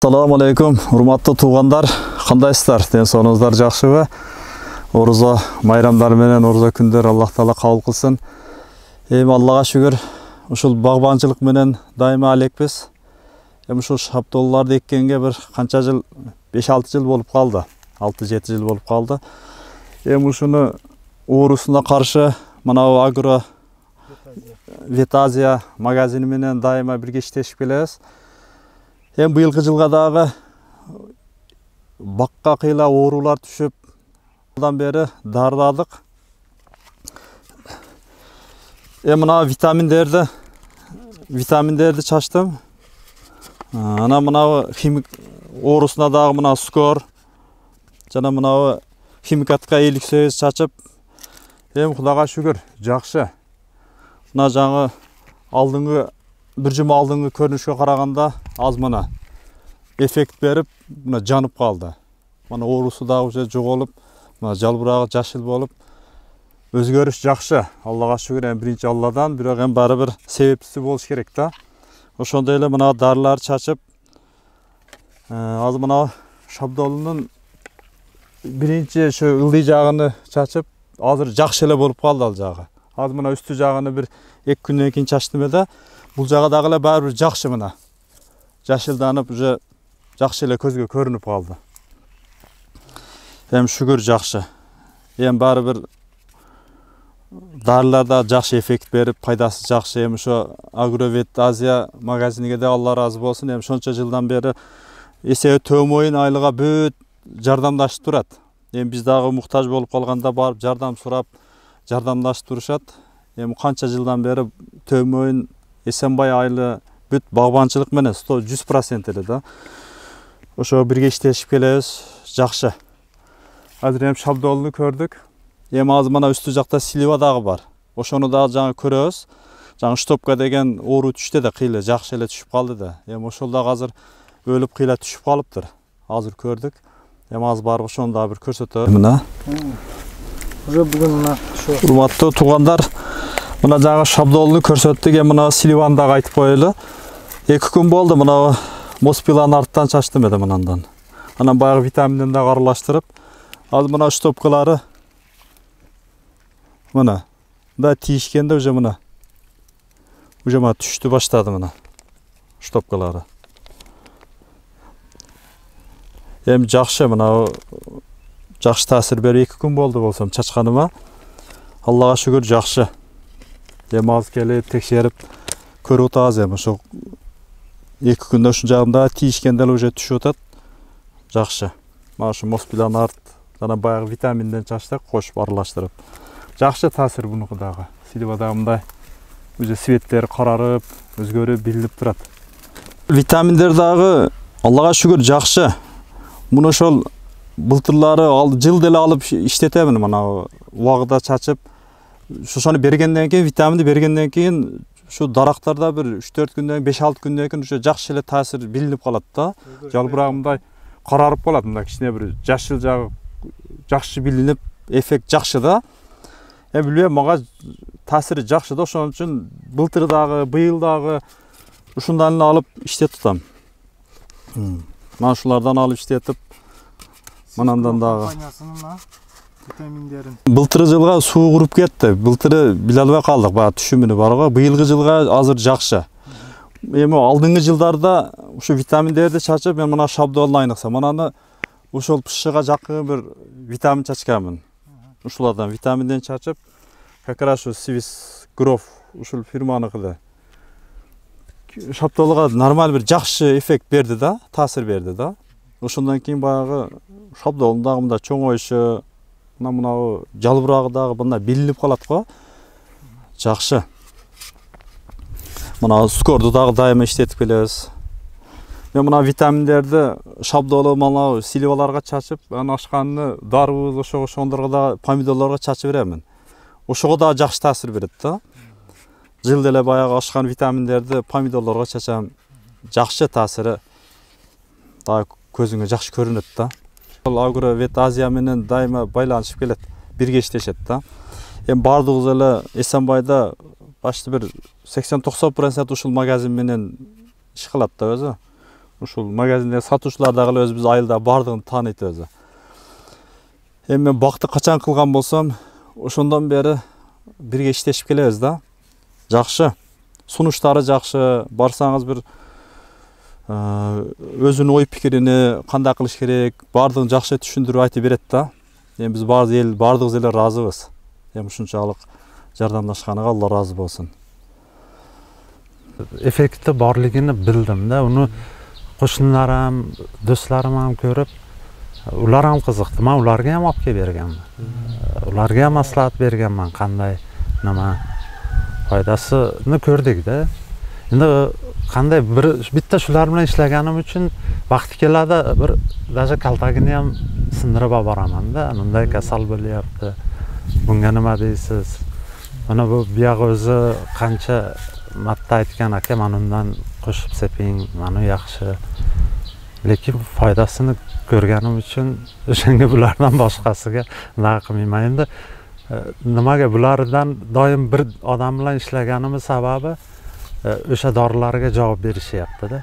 Assalamu alaikum, урматтуу туугандар, кандайсыздар? Ден соолуңуздар жакшыбы? Оруза майрамдары менен оруза күндөр Аллах Таала кабыл кылсын. Аллага шүгүр, ушул багбанчылык менен дайыма элекпиз. Ушул шаптооларды эккенге бир канча жыл, 5-6 жыл болуп калды. 6-7 жыл болуп калды. Ушуну оорусуна каршы мына Агро Ветазия магазини менен дайыма бирге иштешип келебиз. Быйылкы жылга дагы бакка кыйла оорулар түшүп, андан бери дарыладык. Мына витаминдерди чачтым. Ана мына химик оорусуна дагы мына скор жана мына химикатка 58 чачып, Кудайга шүгүр, жакшы. Мына жаңы алдыңгы bir жума алдыңгы көрүнүшкө караганда аз мына эффект берип, мына жанып калды. Мына оорусу дагы уже жоголуп, мына жалбырагы жашыл болуп, өзгөрүш жакшы. Аллага шүгүр, биринчи Алладан, бирок баары бир себептүүсү болуш керек да. Ошондой эле мына дарылар чачып, аз мына шабдолунун биринчи ошо ылдый жагын чачып, азыр жакшы эле болуп калды ал жагы. Az mına üstü jağını bir 2 günden keyin çaçtım eda. Bul jağı dagıla bari bir jakşı mına. Jaşıldanıp уже jakşı ele közgө көрүнүп kaldı. Şükür jakşı. Bari bir darılarda jakşı effekt berip, paydası jakşı. Şu Agrovet Azia magaziniga de Allah razı bolsun. Şonça жылдан beri eseo tömoyun aylığa büt jardamdaşıp turat. Biz dagı muhtaç bolup kalganda barıp jardam surap, жардамдашып турушат. Канча жылдан бери Төмөйүн Эсенбай айылы бүт багбанчылык менен 100% эле да. Ошо бирге иштешип келебиз, жакшы. Азыр шабдолуну көрдүк. Азыр мына үстү жакта слива дагы бар. Ошону дагы жаңы көрөбүз. Жаңы штопка деген оору түштү да, кыйла жакшы эле түшүп калды да. Ошол дагы азыр өлүп кыйла түшүп калыптыр. Азыр көрдүк. Азыр барып ошону дагы бир көрсөтөбүз. Мына Уже бүгін мына урматтуу туугандар, мына жаңы шабдолуну көрсөттүк, мына сливаны дагы айтып коелу. 2 күн болду мына моспиланы арттан чачтым эди мынандан. Анан баягы витаминден дагы аралаштырып, азыр мына штопкалары мына да тийишкенде уже мына түштү баштады мына штопкалары. Жакшы мына жакшы таасир берип 2 күн болду болсом чачканыма. Аллага шүгүр жакшы. Аз келип текшерип көрүп атабыз. Ошо 2 күндө ушун жагында тийишкенде уже түшүп атат. Жакшы. Мына ушу моспилан арт жана баягы витаминден чачтык, кошуп аралаштырып. Жакшы таасир бунуку дагы. Силива дагы мындай уже светтери карарып, өзгөрүп билинип турат. Витаминдер дагы Аллага шүгүр жакшы. Муну ошол былтырлары жыл деле алып иштетемин мына убагында чачып. Ошону бергенден кийин, витаминди бергенден кийин ушу дарактарда бир 3-4 күндөн, 5-6 күндөн кийин ушу жакшы эле таасир билинип калат да. Жалбырагы мындай карарып калат, мындай кичине бир жашыл жагы жакшы билинип, эффект жакшы да. Билбейм, мага таасири жакшы да, ошон үчүн былтыр дагы, быйыл дагы ушундан алып иштетип атам. Мына ушулардан алып иштетип мынандан дагы былтыры жылга суу куруп кетти. Былтыры биле албай калдык, баягы түшүмүнү барга. Быйылгы жылга азыр жакшы. Алдыңгы жылдарда ушу витаминдерди чачып, мен мына шабдолуну айныкса, мананы ошол пышыга жакын бир витамин чачканмын. Ушулардан витаминден чачып, как раз ушу Сивис Гроф ушул фирманыкы да. Шабдолуга нормаль бир жакшы эффект берди да, таасир берди да. Ошондон кийин баягы шабдолун дагы мында чоңоюшу, мына жалбырагы дагы мында билинип калат го. Жакшы. Мына скорду дагы дайыма иштетип келебиз. Мен мына витаминдерди шабдолу мына силиваларга чачып, анан ашканны дарыбыз ошондорго да помидорлорго чачып беремин. Ошого да жакшы таасир берет да. Жыл деле баягы ашкан витаминдерди помидорлорго чачам. Жакшы таасири дагы көзүңө жакшы көрүнөт да. Агро Вет Азия менен дайыма байланышып келет, бирге иштешет да. Бардыгыбыз эле Эсенбайда башты бир 80-90% ушул магазин менен иш кылат да өзү. ушул магазинде сатуучулар дагы өзүбүз айылда бардыгын тааныйт өзү. Эми мен бакты качан кылган болсом, ошондон бери бирге иштешип келебиз да. Жакшы. Сунуштары жакшы. Барсаңыз бир өзүнүн ой пикирини кандай кылыш керек, бардыгын жакшы түшүндүрүп айтып берет да. Эми биз бардыгыбыз эле ыраазыбыз. Эми ушунчалык жардамдашканыга Алла ыраазы болсун. Эффекти барлыгын билдим да. Уну кошуналарым, досторум ham көрүп, ular ham qiziqdi. Men ularga ham olib kelib berganman. Ularga ham maslahat berganman, qanday nima foydasini ko'rdik-da. Endi qanday bitta shular bilan ishlaganim uchun vaqti keladi, bir даже kaltagini ham sindirib olib boraman-da. Bunday kasal bo'lyapti. Bunga nima deysiz? Mana bu buyog'i o'zi qancha marta aytgan aka, mana undan qo'shib seping, mana yaxshi. Lekin foydasini ko'rganim uchun o'shanga bulardan boshqasiga nima qilmayman. Endi nimaga bulardan doim bir odam bilan ishlaganimiz sababi o'sha dorilarga javob berishyapti-da.